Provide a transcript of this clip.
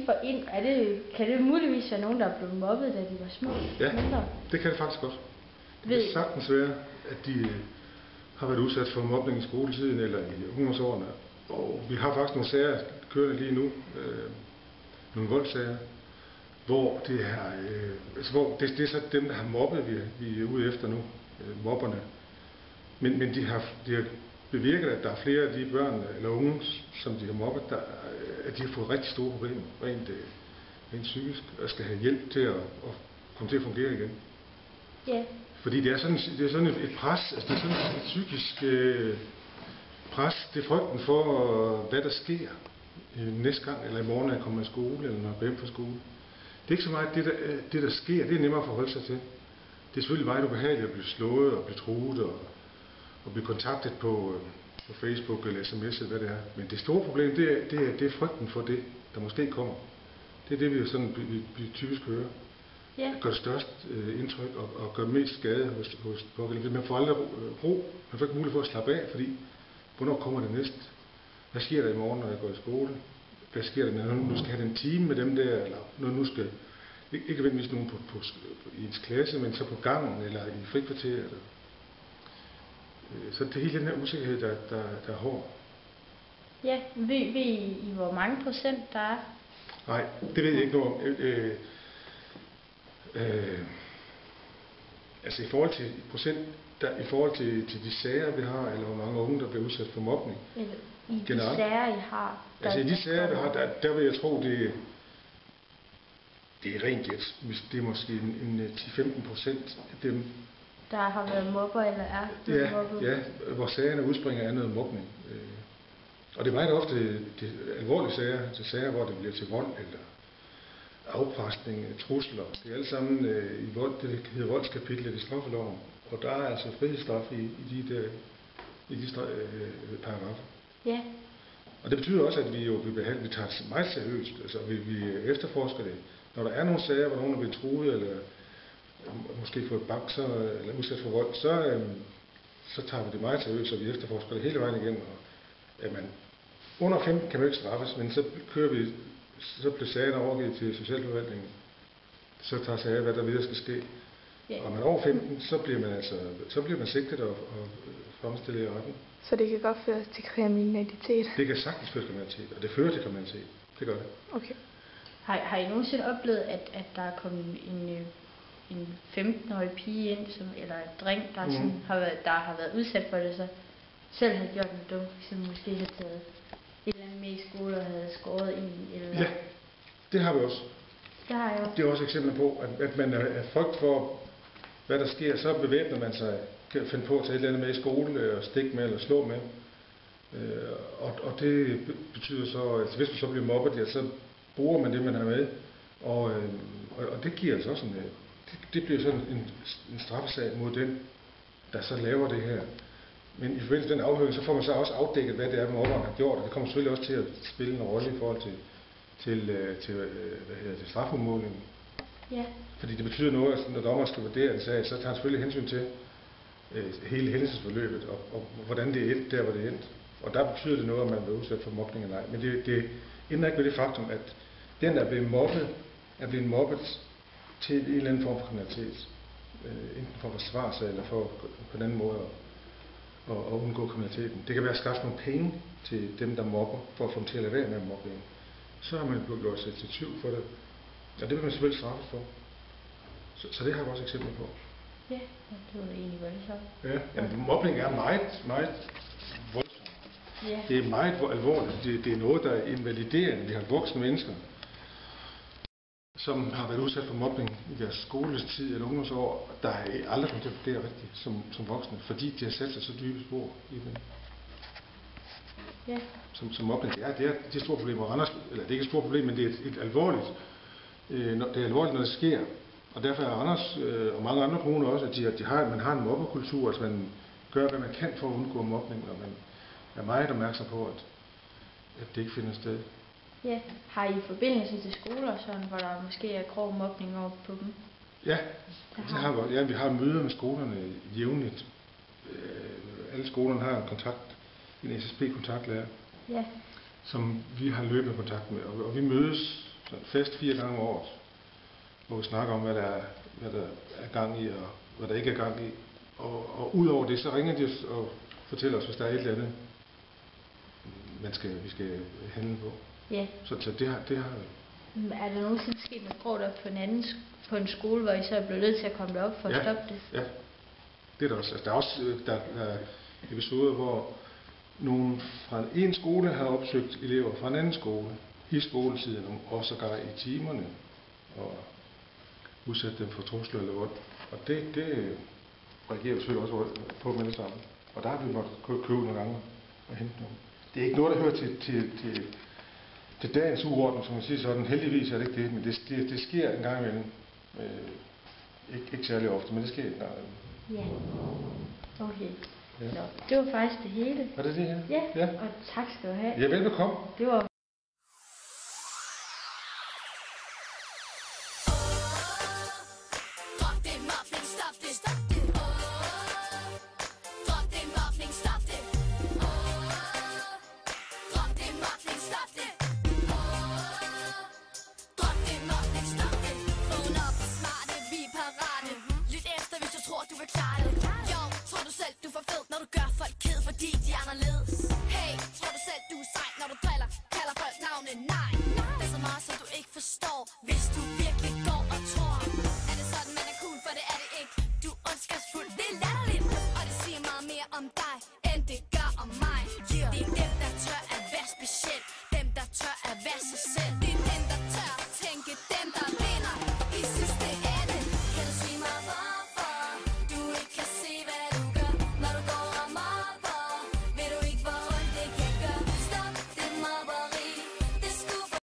lige få ind, kan det muligvis være nogen, der er blevet mobbet, da de var små? Ja, mindre? det kan det faktisk godt. Det kan sagtens være, at de har været udsat for mobning i skoletiden eller i ungdomsårene. Og vi har faktisk nogle sager kørende lige nu, nogle voldssager, hvor det er så dem, der har mobbet, vi er ude efter nu, mobberne. Men de har bevirket, at der er flere af de børn eller unge, som de har mobbet, at de har fået rigtig store problemer, rent psykisk, og skal have hjælp til at komme til at fungere igen. Ja. Fordi det er sådan et pres, altså det er sådan et psykisk pres, det er frygten for, hvad der sker næste gang, eller i morgen, når jeg kommer i skole, eller når jeg går hjem fra skole. Det er ikke så meget det der sker, det er nemmere at forholde sig til. Det er selvfølgelig meget ubehageligt at blive slået og blive truet og blive kontaktet på Facebook eller sms eller hvad det er. Men det store problem, det er frygten for det, der måske kommer. Det er det, vi typisk hører. Ja. Gør det størst indtryk og gør mest skade hos pågældende. Man får aldrig ro. Man får ikke mulighed for at slappe af, fordi hvornår kommer det næste? Hvad sker der i morgen, når jeg går i skole? Hvad sker der, når jeg nu skal have en time med dem der, eller når nu skal ikke nødvendigvis nogen i ens klasse, men så på gangen eller i frikvarteret. Så det er hele den her usikkerhed, der er hård. Ja, ved I hvor mange procent der er? Nej, det ved jeg ikke noget om. Altså i forhold til procent, i forhold til de sager, vi har, eller hvor mange unge, der bliver udsat for mobning. Eller i de sager, I har? Altså i de sager, vi har, der vil jeg tro, det er rent jet. Det er måske en 10-15% af dem, der har været mobber eller er blevet mobbet? Ja, hvor sagerne udspringer af noget mobning. Og det er meget ofte det alvorlige sager, til sager, hvor det bliver til vold eller afpresning, trusler. Det er alle sammen i vold, det hedder voldskapitlet i straffeloven. Og der er altså frihedsstraf i de paragraffer. Ja. Og det betyder også, at vi tager det meget seriøst. Altså vi efterforsker det. Når der er nogle sager, hvor nogen er blevet truet eller måske fået bank eller udsat for vold, så tager vi det meget seriøst, og vi efterforsker det hele vejen igen. Og, under 15 kan man ikke straffes, men så bliver sagerne overgivet til socialforvaltningen. Så tager sager, hvad der videre skal ske. Yeah. Og man over 15, så bliver man sigtet og fremstillet i retten. Så det kan godt føre til kriminalitet? Det kan sagtens føre til kriminalitet, og det fører til kriminalitet. Det gør det. Okay. Har I nogensinde oplevet, at der er kommet en 15-årig pige ind, eller en dreng, der har været udsat for det, så selv har gjort noget dumt, som måske har taget et eller andet med i skole og havde skåret ind? Eller... Ja, det har vi også. Det har jeg også. Det er også eksempler på, at man er frygt for, hvad der sker, så bevæbner man sig, kan finde på at tage et eller andet med i skole, og stikke med eller slå med. Og det betyder så, at hvis man så bliver mobbet, ja, så bruger man det, man har med. Og det giver altså også det bliver sådan en straffesag mod den, der så laver det her. Men i forbindelse med den afhøring, så får man så også afdækket, hvad det er, mobberen har gjort. Og det kommer selvfølgelig også til at spille en rolle i forhold til strafudmålingen. Ja. Fordi det betyder noget, at når dommer skal vurdere en sag, så tager han selvfølgelig hensyn til hele hændelsesforløbet, og hvordan det er endt, der hvor det er endt. Og der betyder det noget, om man bliver udsat for mobning eller ej. Men det ændrer ikke ved det faktum, at den, der er blevet mobbet til en eller anden form for kriminalitet. Enten for at forsvare sig, eller for på en anden måde at undgå kriminaliteten. Det kan være at skaffe nogle penge til dem, der mobber, for at få dem til at lade være med mobbing. Så har man gjort sig til tvivl for det. Og det vil man selvfølgelig straffes for. Så det har vi også eksempler på. Ja, det var egentlig voldsomt. Ja, jamen, mobning er meget, meget voldsomt. Ja. Det er meget alvorligt. Det er noget, der er invaliderende. Vi har voksne mennesker, som har været udsat for mobning i deres skoletid eller ungdomsår, der er aldrig kommet til at fungere rigtigt som voksne, fordi de har sat sig så dybe spor i dem. Ja. Som mobning, det er et stort problem. Eller det er ikke et stort problem, men det er et alvorligt. Det er alvorligt, når det sker. Og derfor er Randers og mange andre kommuner også, at man har en mobbekultur, altså man gør, hvad man kan for at undgå mobning, og man er meget opmærksom på, at det ikke finder sted. Ja. Har I forbindelse til skoler, sådan, hvor der måske er grov mobning over på dem? Ja, det har vi. Ja, vi har møder med skolerne jævnligt. Alle skolerne har en SSP-kontaktlærer, ja, som vi har løbende kontakt med. Og vi mødes Så en fest 4 gange om året, hvor vi snakker om, hvad der er gang i, og hvad der ikke er gang i. Og udover det, så ringer de og fortæller os, hvis der er et eller andet, vi skal handle på. Ja. Så det har Er der nogensinde sket noget gråt op på en skole, hvor I så er blevet nødt til at komme derop for at stoppe det? Ja, det er der også. Altså, der er også der er episoder, hvor nogen fra en skole har opsøgt elever fra en anden skole i skoletiden, og sågar i timerne, og udsat dem for trusler eller vold. Og det reagerer vi selvfølgelig også på med det samme. Og der har vi måttet købe nogle gange og hente nogle. Det er ikke noget, der hører til dagens uorden, som man siger sådan. Heldigvis er det ikke det, men det sker en gang imellem. Ikke særlig ofte, men det sker en gang imellem. Ja, okay. Ja. Nå, det var faktisk det hele. Var det det her? Ja, og tak skal du have. Ja, velbekomme. Det var Hey, tror du selv, du er sej, når du driller, kalder folk navne? Nej, det er så meget, som du ikke forstår, hvis du